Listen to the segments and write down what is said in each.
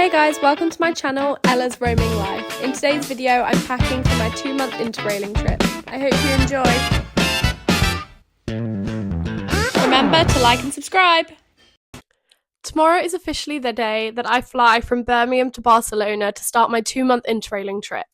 Hey guys, welcome to my channel, Ella's Roaming Life. In today's video, I'm packing for my 2-month Interrailing trip. I hope you enjoy. Remember to like and subscribe. Tomorrow is officially the day that I fly from Birmingham to Barcelona to start my 2-month Interrailing trip.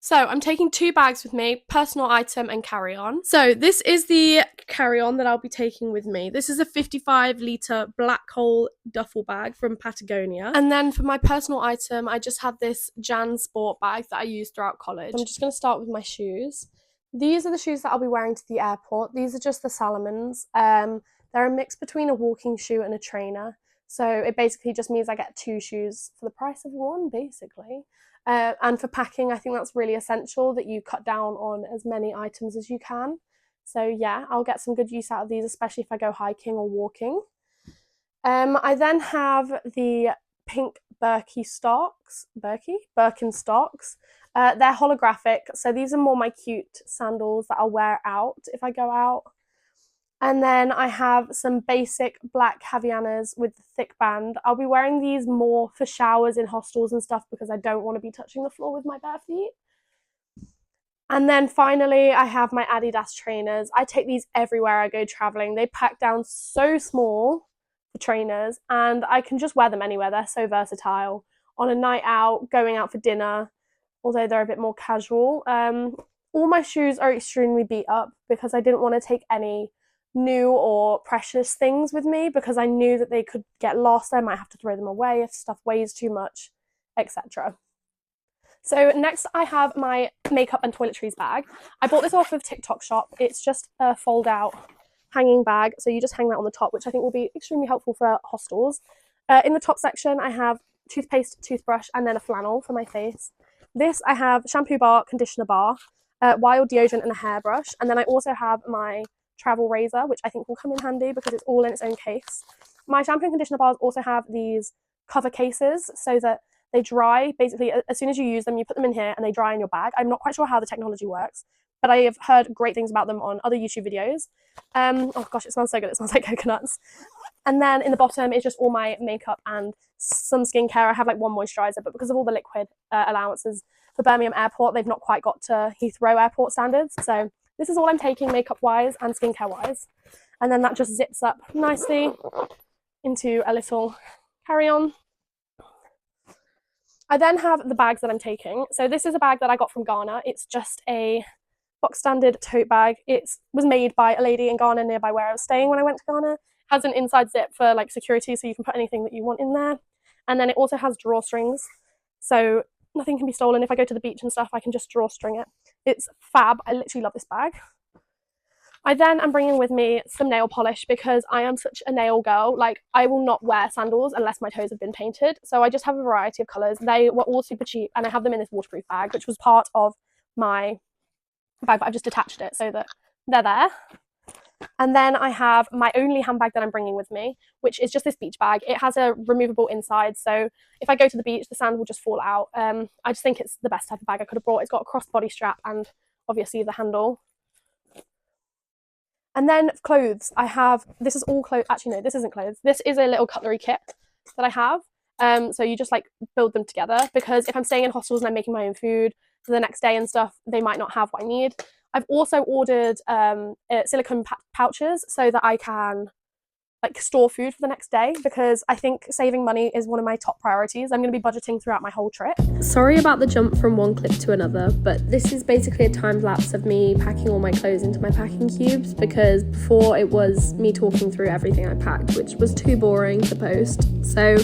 So I'm taking 2 bags with me, personal item and carry-on. So this is the carry-on that I'll be taking with me. This is a 55-litre black hole duffel bag from Patagonia. And then for my personal item, I just have this Jan Sport bag that I use throughout college. I'm just going to start with my shoes. These are the shoes that I'll be wearing to the airport. These are just the Salomons. They're a mix between a walking shoe and a trainer. So it basically just means I get 2 shoes for the price of 1, basically. And for packing, I think that's really essential that you cut down on as many items as you can. So yeah, I'll get some good use out of these, especially if I go hiking or walking. I then have the pink Birkenstocks. They're holographic, so these are more my cute sandals that I'll wear out if I go out. And then I have some basic black Havaianas with the thick band. I'll be wearing these more for showers in hostels and stuff because I don't want to be touching the floor with my bare feet. And then finally, I have my Adidas trainers. I take these everywhere I go traveling. They pack down so small, the trainers, and I can just wear them anywhere. They're so versatile. On a night out, going out for dinner, although they're a bit more casual. All my shoes are extremely beat up because I didn't want to take any new or precious things with me because I knew that they could get lost. I might have to throw them away if stuff weighs too much, etc. So next I have my makeup and toiletries bag. I bought this off of TikTok shop. It's just a fold out hanging bag, so you just hang that on the top, which I think will be extremely helpful for hostels. In the top section I have toothpaste, toothbrush, and then a flannel for my face. This I have shampoo bar, conditioner bar, wild deodorant, and a hairbrush. And then I also have my travel razor, which I think will come in handy because it's all in its own case. My shampoo and conditioner bars also have these cover cases so that they dry. Basically, as soon as you use them, you put them in here and they dry in your bag. I'm not quite sure how the technology works, but I have heard great things about them on other YouTube videos. Oh gosh, it smells so good. It smells like coconuts. And then in the bottom is just all my makeup and some skincare. I have like 1 moisturizer, but because of all the liquid allowances for Birmingham Airport, they've not quite got to Heathrow Airport standards. So this is all I'm taking makeup-wise and skincare-wise. And then that just zips up nicely into a little carry-on. I then have the bags that I'm taking. So this is a bag that I got from Ghana. It's just a box standard tote bag. It was made by a lady in Ghana nearby where I was staying when I went to Ghana. It has an inside zip for like security, so you can put anything that you want in there. And then it also has drawstrings, so nothing can be stolen. If I go to the beach and stuff, I can just drawstring it. It's fab. I literally love this bag. I then am bringing with me some nail polish because I am such a nail girl. Like, I will not wear sandals unless my toes have been painted. So I just have a variety of colours. They were all super cheap and I have them in this waterproof bag, which was part of my bag, but I've just attached it so that they're there. And then I have my only handbag that I'm bringing with me, which is just this beach bag. It has a removable inside, so if I go to the beach, the sand will just fall out. I just think it's the best type of bag I could have brought. It's got a crossbody strap and obviously the handle. And then clothes, I have, this is all clothes, actually no, this isn't clothes. This is a little cutlery kit that I have. So you just like build them together because if I'm staying in hostels and I'm making my own food for the next day and stuff, they might not have what I need. I've also ordered silicone pouches so that I can like store food for the next day because I think saving money is one of my top priorities. I'm going to be budgeting throughout my whole trip. Sorry about the jump from one clip to another, but this is basically a time lapse of me packing all my clothes into my packing cubes because before it was me talking through everything I packed, which was too boring to post. So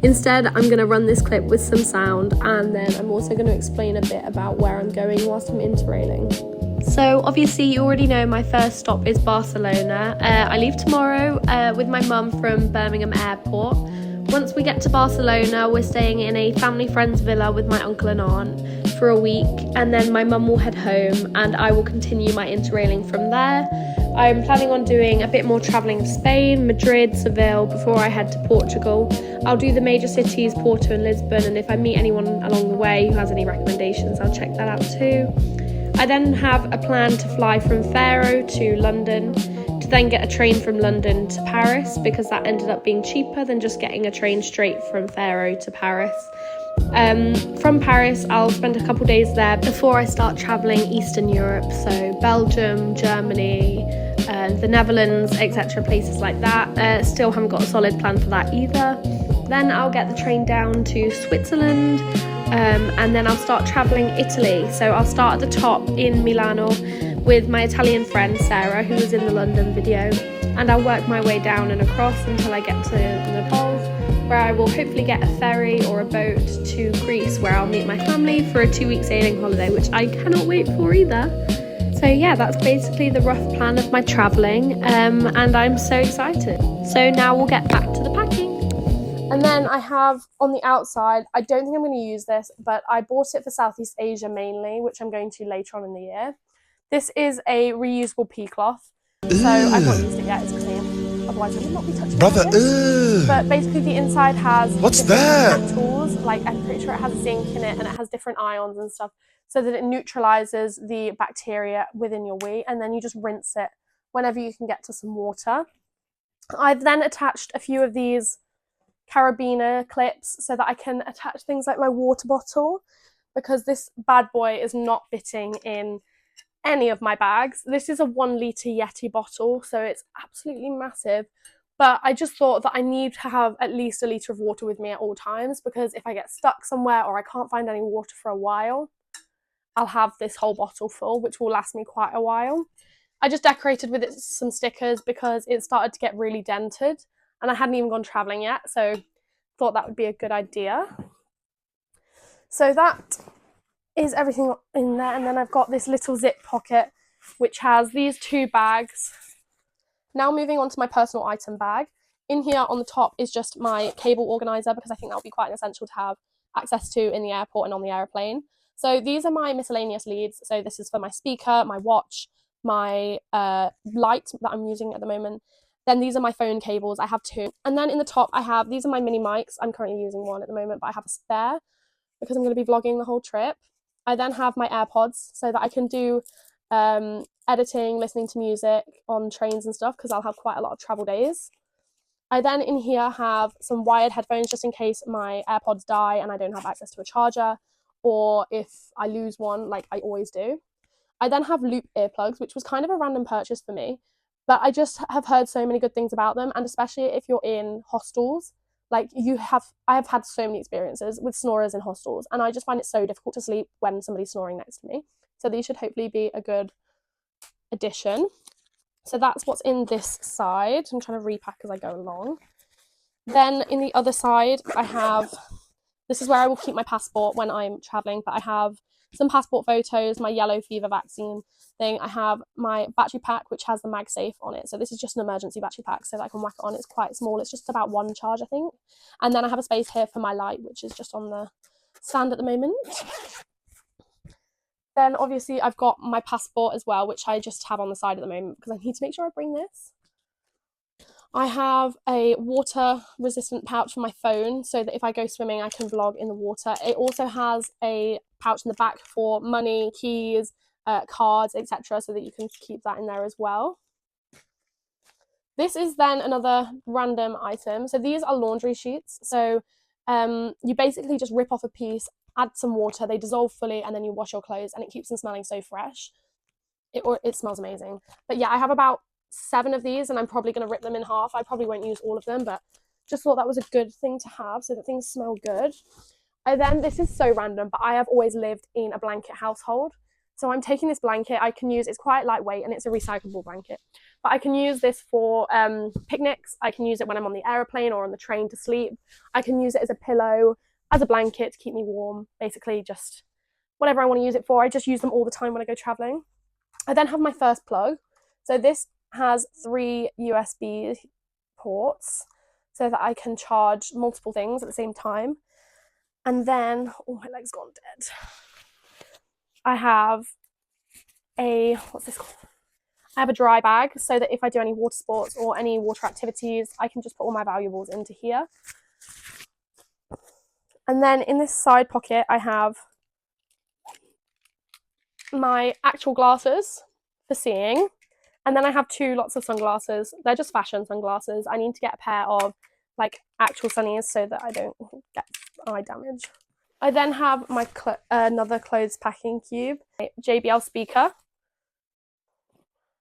instead I'm going to run this clip with some sound and then I'm also going to explain a bit about where I'm going whilst I'm interrailing. So obviously you already know my first stop is Barcelona. I leave tomorrow with my mum from Birmingham Airport. Once we get to Barcelona, we're staying in a family friend's villa with my uncle and aunt for a week, and then my mum will head home and I will continue my interrailing from there. I'm planning on doing a bit more travelling of Spain, Madrid, Seville before I head to Portugal. I'll do the major cities, Porto and Lisbon, and if I meet anyone along the way who has any recommendations, I'll check that out too. I then have a plan to fly from Faro to London to then get a train from London to Paris, because that ended up being cheaper than just getting a train straight from Faro to Paris. From Paris, I'll spend a couple days there before I start travelling Eastern Europe, so Belgium, Germany, the Netherlands, etc., places like that. Still haven't got a solid plan for that either. Then I'll get the train down to Switzerland, and then I'll start travelling Italy. So I'll start at the top in Milano with my Italian friend Sarah, who was in the London video, and I'll work my way down and across until I get to Nepal, where I will hopefully get a ferry or a boat to Greece, where I'll meet my family for a 2-week sailing holiday, which I cannot wait for either. So yeah, that's basically the rough plan of my travelling, and I'm so excited. So now we'll get back to the packing. And then I have on the outside, I don't think I'm going to use this, but I bought it for Southeast Asia mainly, which I'm going to later on in the year. This is a reusable pea cloth, so I've not used it yet, it's clean. Otherwise I would not be touching it. But basically the inside has metals, like I'm pretty sure it has zinc in it, and it has different ions and stuff, so that it neutralizes the bacteria within your wee, and then you just rinse it whenever you can get to some water. I've then attached a few of these carabiner clips so that I can attach things like my water bottle, because this bad boy is not fitting in any of my bags. This is a 1 litre Yeti bottle, so it's absolutely massive, but I just thought that I need to have at least a litre of water with me at all times, because if I get stuck somewhere or I can't find any water for a while, I'll have this whole bottle full, which will last me quite a while. I just decorated with it some stickers because it started to get really dented, and I hadn't even gone travelling yet, so thought that would be a good idea. So that is everything in there, and then I've got this little zip pocket which has these 2 bags. Now moving on to my personal item bag. In here on the top is just my cable organizer, because I think that would be quite essential to have access to in the airport and on the aeroplane. So these are my miscellaneous leads. So this is for my speaker, my watch, my light that I'm using at the moment. Then these are my phone cables. I have 2. And then in the top I have, these are my mini mics. I'm currently using one at the moment, but I have a spare because I'm going to be vlogging the whole trip. I then have my AirPods so that I can do editing, listening to music on trains and stuff, because I'll have quite a lot of travel days. I then in here have some wired headphones just in case my AirPods die and I don't have access to a charger, or if I lose one, like I always do. I then have loop earplugs, which was kind of a random purchase for me, but I just have heard so many good things about them, and especially if you're in hostels. Like I have had so many experiences with snorers in hostels, and I just find it so difficult to sleep when somebody's snoring next to me. So these should hopefully be a good addition. So that's what's in this side. I'm trying to repack as I go along. Then in the other side, I have, this is where I will keep my passport when I'm traveling, but I have some passport photos, my yellow fever vaccine thing. I have my battery pack, which has the MagSafe on it. So this is just an emergency battery pack so that I can whack it on. It's quite small. It's just about 1 charge, I think. And then I have a space here for my light, which is just on the stand at the moment. Then obviously I've got my passport as well, which I just have on the side at the moment because I need to make sure I bring this. I have a water resistant pouch for my phone so that if I go swimming I can vlog in the water. It also has a pouch in the back for money, keys, cards, etc., so that you can keep that in there as well. This is then another random item. So these are laundry sheets. So you basically just rip off a piece, add some water, they dissolve fully, and then you wash your clothes, and it keeps them smelling so fresh. It smells amazing. But yeah, I have about 7 of these, and I'm probably going to rip them in half. I probably won't use all of them, but just thought that was a good thing to have so that things smell good. This is so random, but I have always lived in a blanket household. So I'm taking this blanket. I can use, it's quite lightweight and it's a recyclable blanket, but I can use this for picnics. I can use it when I'm on the aeroplane or on the train to sleep. I can use it as a pillow, as a blanket to keep me warm, basically just whatever I want to use it for. I just use them all the time when I go traveling. I then have my first plug. So this has 3 USB ports so that I can charge multiple things at the same time. And then, oh, my leg's gone dead. I have a, what's this called? I have a dry bag so that if I do any water sports or any water activities, I can just put all my valuables into here. And then in this side pocket, I have my actual glasses for seeing. And then I have lots of sunglasses. They're just fashion sunglasses. I need to get a pair of like actual sunnies so that I don't get eye damage. I then have my another clothes packing cube, JBL speaker,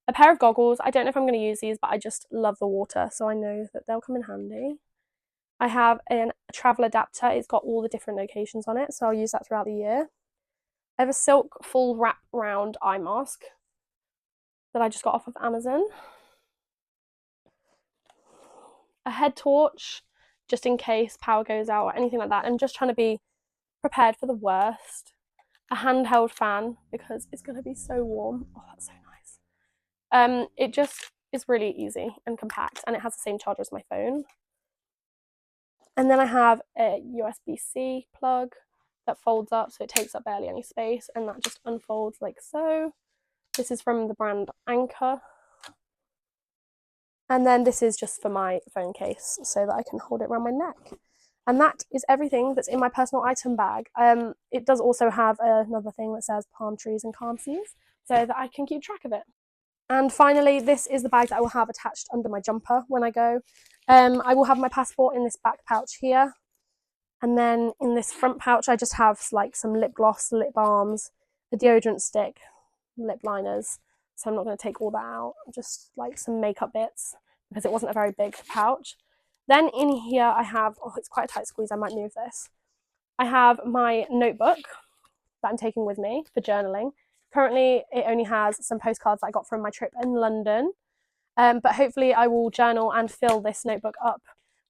a pair of goggles. I don't know if I'm going to use these, but I just love the water, so I know that they'll come in handy. I have a travel adapter. It's got all the different locations on it, so I'll use that throughout the year. I have a silk full wrap round eye mask that I just got off of Amazon. A head torch, just in case power goes out or anything like that. I'm just trying to be prepared for the worst. A handheld fan, because it's going to be so warm. Oh, that's so nice. It just is really easy and compact, and it has the same charger as my phone. And then I have a USB-C plug that folds up, so it takes up barely any space, and that just unfolds like so. This is from the brand Anchor. And then this is just for my phone case so that I can hold it around my neck. And that is everything that's in my personal item bag. It does also have another thing that says palm trees and calm seas, so that I can keep track of it. And finally, this is the bag that I will have attached under my jumper when I go. I will have my passport in this back pouch here. And then in this front pouch, I just have like some lip gloss, lip balms, a deodorant stick, lip liners. So I'm not going to take all that out, just like some makeup bits, because it wasn't a very big pouch. Then in here I have, oh, it's quite a tight squeeze, I might move this. I have my notebook that I'm taking with me for journaling. Currently it only has some postcards that I got from my trip in London, but hopefully I will journal and fill this notebook up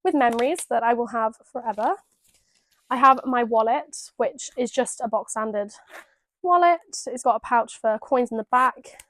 with memories that I will have forever. I have my wallet, which is just a box standard wallet. It's got a pouch for coins in the back.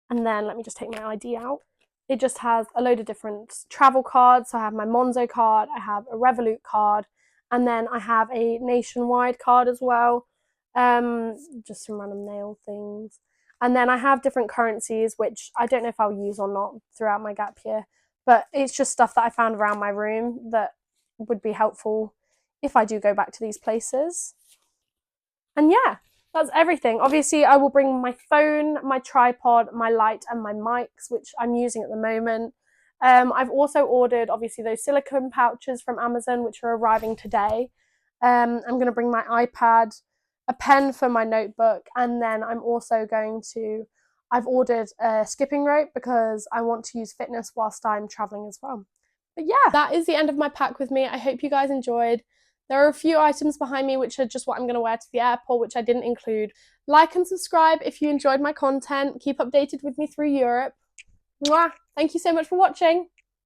And then let me just take my ID out. It just has a load of different travel cards. So I have my Monzo card, I have a Revolut card, and then I have a Nationwide card as well. Just some random nail things. And then I have different currencies, which I don't know if I'll use or not throughout my gap year, but it's just stuff that I found around my room that would be helpful if I do go back to these places. And yeah, that's everything. Obviously, I will bring my phone, my tripod, my light, and my mics, which I'm using at the moment. I've also ordered, obviously, those silicone pouches from Amazon, which are arriving today. I'm going to bring my iPad, a pen for my notebook, and then I'm also going to, I've ordered a skipping rope because I want to use fitness whilst I'm traveling as well. But yeah, that is the end of my pack with me. I hope you guys enjoyed. There are a few items behind me which are just what I'm going to wear to the airport, which I didn't include. Like and subscribe if you enjoyed my content. Keep updated with me through Europe. Mwah! Thank you so much for watching.